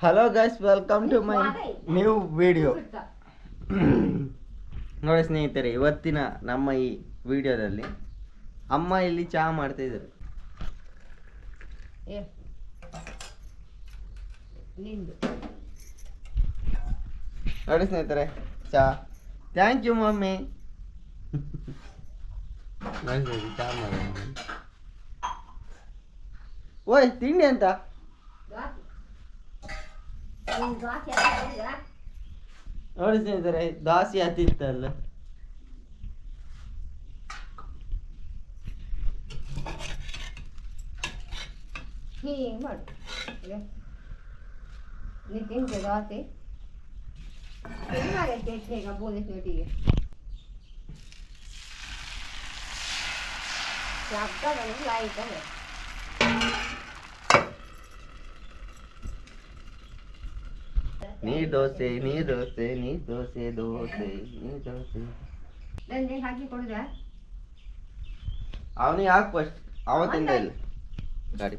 Hello guys, welcome to my new video. ನೋಡಿ ಸ್ನೇಹಿತರೆ, ಇವತ್ತಿನ ನಮ್ಮ ಈ ವಿಡಿಯೋದಲ್ಲಿ ಅಮ್ಮ ಇಲ್ಲಿ ಚಹಾ ಮಾಡ್ತಿದ್ದಾರೆ. ನೋಡಿ ಸ್ನೇಹಿತರೆ, ಚಹಾ. Thank you mummy. ಚಹಾ ಮಾಡ. ಓಯ್ ತಿಂಡಿ ಅಂತ ನೋಡಿ ಸ್ನೇಹಿತರೆ, ದಾಸಿ ಹತ್ತಿತ್ತಲ್ಲ. ಹೀಗೆ ಮಾಡು. ನೀ ತಿಂತೆ ದೋಸೆ ಈಗ ಪೊಲೀಸ್ ನೋಟಿಗೆ ಆಯ್ತದೆ. ನೀ ದೋಸೆ ನೀ ದೋಸೆ ನೀ ದೋಸೆ ದೋಸೆ ನೀ ದೋಸೆ ನಂಗೆ ಹಾಕಿ ಕೊಡುದ. ಅವನಿಗೆ ಹಾಕ್ ಫಸ್ಟ್, ಅವತ್ತಿಂದ ಇಲ್ಲ ಗಾಡಿ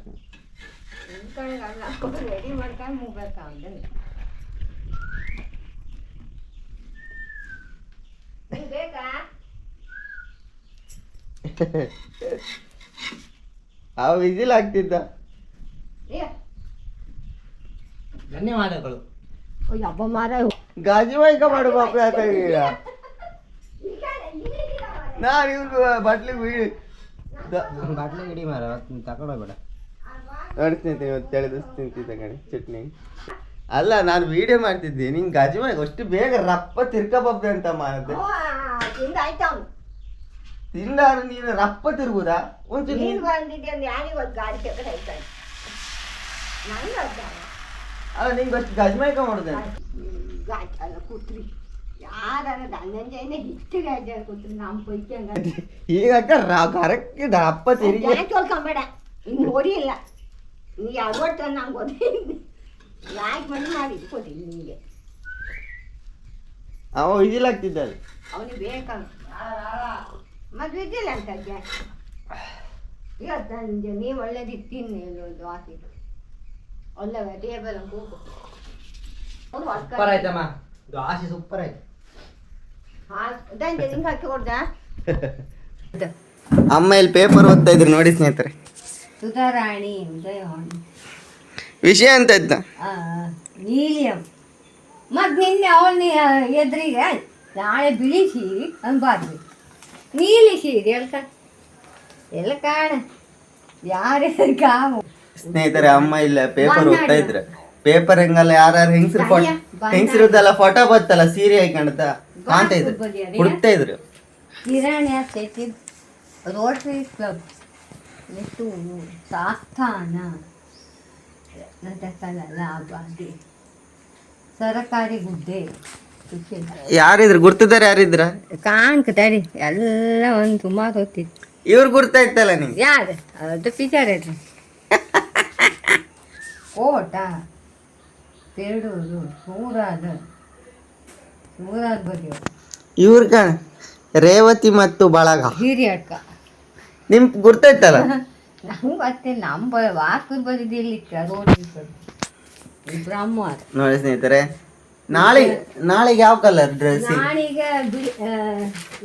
ರೆಡಿ ಮಾಡ್ಕೊಂಡು ಮುಗ್ಬೇಕ ಬೇಕಾ. ಅವ ವಿಸಿಲ್ ಆಗ್ತಿದ್ದ. ಧನ್ಯವಾದಗಳು. ಹಬ್ಬ ಮಾರ ಗಾಜು ಬೈಕ ಮಾಡು ಪಾಪ. ನಾನು ಇವ್ರು ಬಾಟ್ಲಿಗೆ ಇಡಿ ಮಾರ ತಗೊಂಡೋಗ್ಬೇಡ. ನೋಡ್ತೀನಿ ಇವತ್ತು ತಿಳಿದು ತಿಂತಿದ್ದೆ ಕಣೆ ಚಟ್ನಿ. ಅಲ್ಲ, ನಾನು ವಿಡಿಯೋ ಮಾಡ್ತಿದ್ದೆ. ನಿಂಗೆ ಗಾಜು ಮನೆಗೆ ಅಷ್ಟು ಬೇಗ ರಪ್ಪ ತಿರ್ಕಬಬ್ದೆ ಅಂತ ಮಾಡಿದ್ದೆ. ತಿಂದಾರು ನೀನು ರಪ್ಪ ತಿರುಗುದಾ? ಒಂಚೂರು ಅಲ್ಲ, ನಿಂಗೆ ಅಷ್ಟು ಗಾಜು ಮೈಕ ಮಾಡುದೆ. ಈಗ ಕರೆಕ್ಟ್ ರಪ್ಪ ತಿರುಗಿ ಬೇಡ ಇನ್ನು ಹೊಡಿಯಿಲ್ಲ. ನೀ ಯಾವತ್ತ ನಂಗೆ ಗೊತ್ತಿಲ್ಲ. ಯಾಕೆ ಮನೆ ಮಾಡಿ ಕೊಟ್ಟಿಲ್ಲ ನಿಮಗೆ. ಅವ ವಿಜಿಲ್ ಆಗ್ತಿದ್ದ. ಅವನಿಗೆ ಬೇಕಾ ಮದುವೆ ಇದ್ದಿಲ್ಲ ಅಂತ ಇವತ್ತು ನನಗೆ ನೀವು ಒಳ್ಳೇದು ತಿನ್ನಿ ದೋಸೆ ಒಳ್ಳೆ ಟೇಬಲ್ ಕೂಗು. ಸೂಪರ್ ಆಯ್ತಮ್ಮ, ದೋಸೆ ಸೂಪರ್ ಆಯ್ತು. ನಿಂಗೆ ಹಾಕಿ ಕೊಡ್ದ. ಅಮ್ಮ ಇಲ್ಲಿ ಪೇಪರ್ ಓದ್ತಾ ಇದ್ರು ನೋಡಿ ಸ್ನೇಹಿತರೆ. ಸುಧಾರಾಣಿ ಉದಯವಾಣಿ ವಿಷಯ ಅಂತ ಇದ್ದ ನೀಲಿಯಂ. ಮತ್ತು ನಿನ್ನೆ ಅವನ ಎದುರಿಗೆ ನಾಳೆ ಬಿಳಿ ಸೀರೆ ಅನ್ಬಾರ್ದು, ನೀಲಿ ಸೀರೆ ಎಲ್ಲ ಕಾಣ ಯಾರೇ ಕಾವು. ಸ್ನೇಹಿತರೆ, ಅಮ್ಮ ಇಲ್ಲ ಪೇಪರ್ ಓದ್ತಾ ಇದ್ರ. ಪೇಪರ್ ಹೆಂಗಲ್ಲ, ಯಾರು ಹೆಂಗಸರದ್ದೆಲ್ಲ ಫೋಟೋ ಬತ್ತಲ್ಲ, ಸೀರೆ ಹಾಕೊಂಡ ಕಾಣ್ತಾ ಇದ್ರು, ಹುಡುಕ್ತಾ ಇದ್ರು. ಕಿರಾಣಿ ಆಗ್ತೈತಿ, ರೋಟರಿ ಕ್ಲಬ್, ಸಾಸ್ಥಾನ, ಲಾಭಾದಿ, ಸರಕಾರಿ ಹುದ್ದೆ. ಯಾರಿದ್ರು ಗುರ್ತಿದ್ದಾರೆ? ಯಾರಿದ್ರ ಕಾಣ್ಕತಾರಿ ಎಲ್ಲ ಒಂದು ಸುಮಾರು ಹೊತ್ತಿತ್ತು. ಇವ್ರು ಗುರ್ತಾ ಇತ್ತಲ್ಲ ನಿಂಗೆ? ಯಾರು ಅದು ಪಿಚಾರ ಕೋಟ ಪೇಡೂರು ಸೂರಾದ ಬದಿಯ ಇವ್ರ ಕಾಣ ರೇವತಿ ಮತ್ತು ಬಳಗ ಹಿರಿಯಡ್ಕ. ನಿಮ್ ಗುರ್ತಾಯ್ತಲ್ಲ? ನಮ್ಗೆ ಗೊತ್ತಿಲ್ಲ. ನಮ್ಮ ವಾಸ್ತು ಬದಿದಿರ್ಲಿಕ್ಕೆ ರೋಡ್ ಬ್ರಹ್ಮವಾರ. ನೋಡಿ ಸ್ನೇಹಿತರೆ, ನಾಳೆಗೆ ಯಾವ ಕಲರ್ ಡ್ರೆಸ್?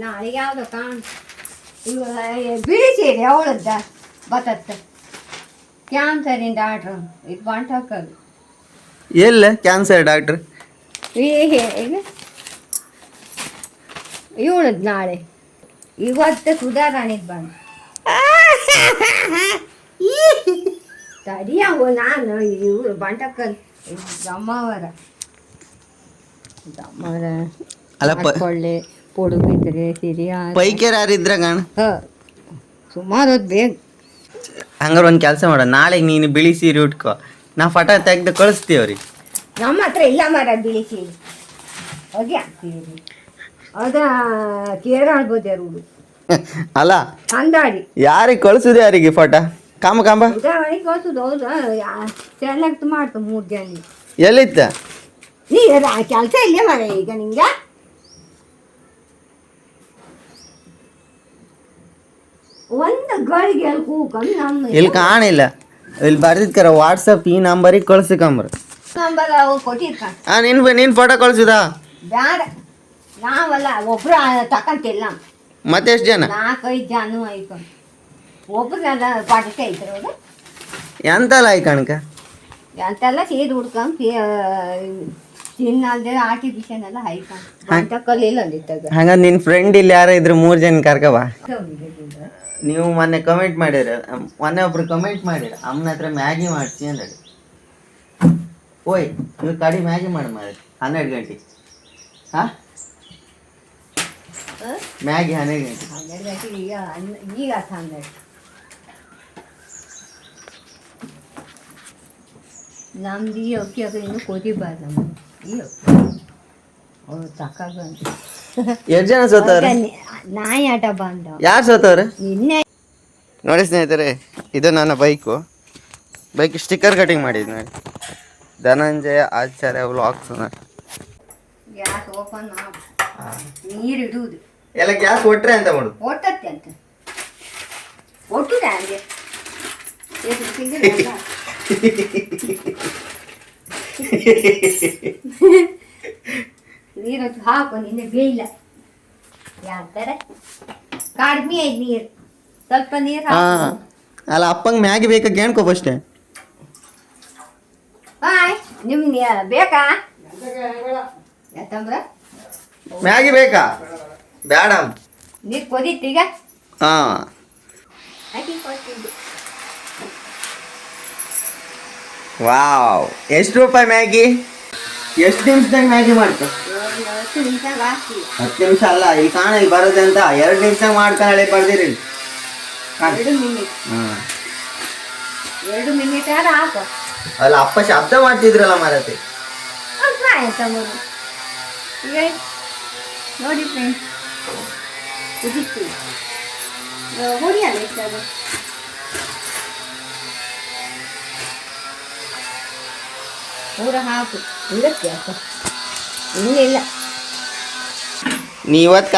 ನಾಳೆಗೆ ಯಾವ್ದು ಬಿಳಿ ಸೀರೆ ಅವಳದ್ದ ಬತ್ತತ್ತ ಕ್ಯಾನ್ಸರಿಂದ ಆರ್ಡ್ರ್ ಇದು ಬಂಟ ಹಾಕೋದು. ಎಲ್ಲ ಕ್ಯಾನ್ಸರ್ ಡಾಕ್ಟ್ರ್ ಇವಳದ್ ನಾಳೆ ಇವತ್ತು ಸುಧಾರಾಣಿಗೆ ಬಂದು ತಡಿಯವ ನಾನು ಇವಳು ಬಂಟಕ್ಕಲ್ ದಮ್ಮವರ ಕೊಳ್ಳೆ ಪೊಡುಗಿದ್ರೆ ಸಿರಿಯ ಪೈಕೇರ್ ಯಾರಿದ್ರ ಕಾಣ? ಸುಮಾರು ಹೊತ್ತು ಬೇಗ. ಹಂಗಾರ ಒಂದು ಕೆಲಸ ಮಾಡ, ನಾಳೆಗೆ ನೀನು ಬಿಳಿ ಸೀರೆ ಉಟ್ಕೋ, ನಾ ಫೋಟೋ ತೆಗ್ದು ಕಳಿಸ್ತೀವಿ ಅವ್ರಿಗೆ. ನಮ್ಮ ಹತ್ರ ಇಲ್ಲ ಮರ ಬಿಳಿ ಸೀರೆ, ಹೋಗಿ ಹಾಕ್ತೀವಿ. ಅದ ಕೇರಳ ಬದಿಯರು ಅಲ್ಲ, ಅಂದಾಡಿ ಯಾರಿಗೆ ಕಳ್ಸುದು? ಯಾರಿಗೆ ಫೋಟೋ? ಕಾಂಬ ಉದಾಹರಣೆಗೆ ಕಳ್ಸುದು. ಹೌದಾ? ಸೆಲೆಕ್ಟ್ ಮಾಡ್ತು 3 ಜನ. ಎಲ್ಲಿತ್ತ ನೀ ಕೆಲಸ ಇಲ್ಲೇ ಮರ ಈಗ ನಿಂಗೆ. ಒಂದು ಗಳಿಗೆ ಅಲ್ಲಿ ಕೂಕೊಂಡು ನಮ್ಮ ಇಲ್ಲಿ ಕಾಣಿಲ್ಲ. ಇಲ್ಲಿ ಬರ್ದಿದ್ಕರ ವಾಟ್ಸಪ್ ಈ ನಂಬರಿಗೆ ಕಳ್ಸಿಕಂಬ್ರ. ನಂಬರ್ ಅವು ಕೊಟ್ಟಿರ್ಕ ನೀನ್ ಫೋಟೋ ಕಳ್ಸುದಾ? ಬ್ಯಾಡ ನಾವಲ್ಲ ಒಬ್ರು ತಕಂತಿಲ್ಲ ಮತ್ತೆ ಎಷ್ಟು ಜನ? 4-5 ಜನ ಐಕೊಂಡು ಒಬ್ರನ್ನೆಲ್ಲ ಪಾಠಕ್ಕೆ ಐತ್ರವ್ರು ಎಂತಲ್ಲ ಕಣಕ ಅಂತೆಲ್ಲ ಸೇರಿ ಹುಡ್ಕೊಂಡು ತಿನ್ನಲ್ದೆ ಆರ್ಟಿಫಿಷಿಯಲ್ ಎಲ್ಲ ಹೈಕೊಂಡು ಅಂತ ಕಲಿಲ್ಲ ಅಂದಿತ್ತಾಗ ಹಂಗ ನಿನ್ ಫ್ರೆಂಡ್ ಇಲ್ಲಿ ಯಾರ ಇದ್ರು 3 ಜನ ಕರ್ಕವ. ನೀವು ಮೊನ್ನೆ ಕಮೆಂಟ್ ಮಾಡಿರ, ಮೊನ್ನೆ ಒಬ್ರು ಕಮೆಂಟ್ ಮಾಡಿರ ಅಮ್ಮನ ಹತ್ರ ಮ್ಯಾಗಿ ಮಾಡ್ಸಿ ಅಂದೇಳಿ. ಓಯ್ ನೀವು ಕಡಿ ಮ್ಯಾಗಿ ಮಾಡಿ 12 ಗಂಟೆಗೆ. ಹಾ ಮ್ಯಾಗಿ 12 ಗಂಟೆ. 12 ಗಂಟೆಗೆ ಈಗ 12 ನಮ್ದು ಈ ಅಕ್ಕಿ ಅದು ಇನ್ನೂ ಕೊದಿಬಾರ್ದು ನಮ್ಮ ಈ ಅಕ್ಕಿ ಅವ್ರು ತಕಾಗ ಎಷ್ಟು ಜನ ಸೋತವ್ರೆ? ನಾಯಿ ಆಟ ಬಂದ ಯಾರು ಸೋತವ್ರೆ ನಿನ್ನೆ ನೋಡಿ ಸ್ನೇಹಿತರೆ, ಇದು ನನ್ನ ಬೈಕ್ ಸ್ಟಿಕ್ಕರ್ ಕಟಿಂಗ್ ಮಾಡಿದ್ದು ನೋಡಿ. ಧನಂಜಯ ಆಚಾರ್ಯ ವ್ಲಾಗ್ಸ್. ಗ್ಯಾಸ್ ಓಪನ್ ಮಾಡಿ ನೀರು ಇಡುವುದು ಎಲ್ಲ ಗ್ಯಾಸ್ ಒಟ್ರೆ ಅಂತ ಮಾಡುದು. ಒಟ್ಟತ್ತೆ ಅಂತ ಒಟ್ಟುದ ಹಂಗೆ ನೀರು ಹಾಕು ನಿನ್ನೆ ಬೇಯಿಲ್ಲ ಯಾವ್ದಾರ ಕಡಿಮೆ ಐದು ನೀರು ಸ್ವಲ್ಪ ನೀರು ಹಾ ಹಾಕು ಅಲ್ಲ ಅಪ್ಪಂಗೆ ಮ್ಯಾಗಿ ಬೇಕಾ ಕೇಳ್ಕೊ ಫಸ್ಟೇ. ಹಾಯ್ ನಿಮ್ಗೆ ಬೇಕಾ ಯಾಕಂದ್ರ ಮ್ಯಾಗಿ ಬೇಕಾ? ಬೇಡ. ನೀರು ಕೊದಿತ್ತೀಗ ಹಾ ಹಾಕಿ ಕೊಡ್ತಿದ್ದು ವಾವ್, ಎಷ್ಟು ರೂಪಾಯಿ ಮ್ಯಾಗಿ? ಎಷ್ಟು ನಿಮಿಷದಾಗ ಮ್ಯಾಗಿ ಮಾಡ್ತ? 10 ನಿಮಿಷ ಹಾಕಿ 10 ನಿಮಿಷ ಅಲ್ಲ, ಈ ಕಾಣ ಇಲ್ಲಿ ಬರೋದೆ ಅಂತ 2 ನಿಮಿಷ ಮಾಡ್ಕೊಳ್ಳಿ ಬರ್ದಿರಿ. 2 ಮಿನಿಟ್ 2 ಮಿನಿಟ್ ಆದ ಹಾಕು ಅಲ್ಲ ಅಪ್ಪ ಶಬ್ದ ಮಾಡ್ತಿದ್ರಲ್ಲ ಮಾರತಿ. ಅಲ್ಪ ಆಯ್ತಾ ನೋಡಿ ಈಗ ನೋಡಿ ಫ್ರೆಂಡ್ಸ್ ಕುದಿತ್ತು ಹೊಡಿಯಲ್ಲ ಇಷ್ಟದು ಪೂರ ಹಾಕು ಇರುತ್ತೆ ಅಪ್ಪ ಇನ್ನಿಲ್ಲ ನೀ ಇವತ್ತು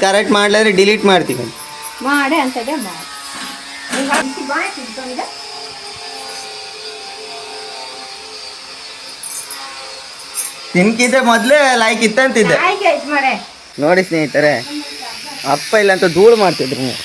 ಕರೆಕ್ಟ್ ಮಾಡ್ಲಾದ್ರೆ ಡಿಲೀಟ್ ಮಾಡ್ತೀನಿ. ಮಾಡೆ ಅಂತದೆ ಮಾಡಿ ಬಾಯ್ ತಿಳ್ಕೊಂಡಿದ್ದ ತಿನ್ಕಿದ್ರೆ ಮೊದ್ಲೇ ಲೈಕ್ ಇತ್ತಂತಿದ್ದೆ. ಆಯ್ಕೆ ಆಯ್ತು ಮಾಡೆ ನೋಡಿ ಸ್ನೇಹಿತರೆ, ಅಪ್ಪ ಇಲ್ಲ ಅಂತ ಧೂಳು ಮಾಡ್ತಿದ್ರು ನೀವು.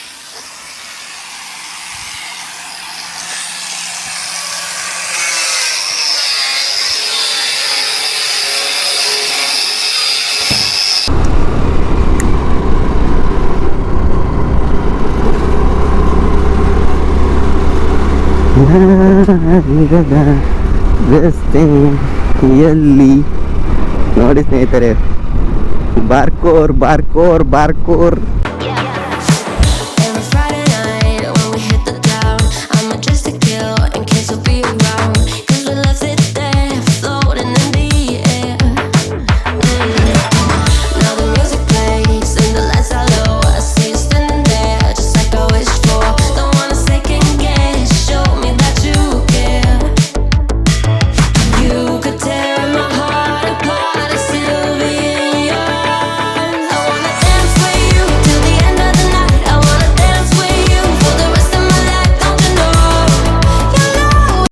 ರಸ್ತೆಯಲ್ಲಿ ನೋಡಿ ಸ್ನೇಹಿತರೆ, ಬಾರ್ಕೋರ್ ಬಾರ್ಕೋರ್ ಬಾರ್ಕೋರ್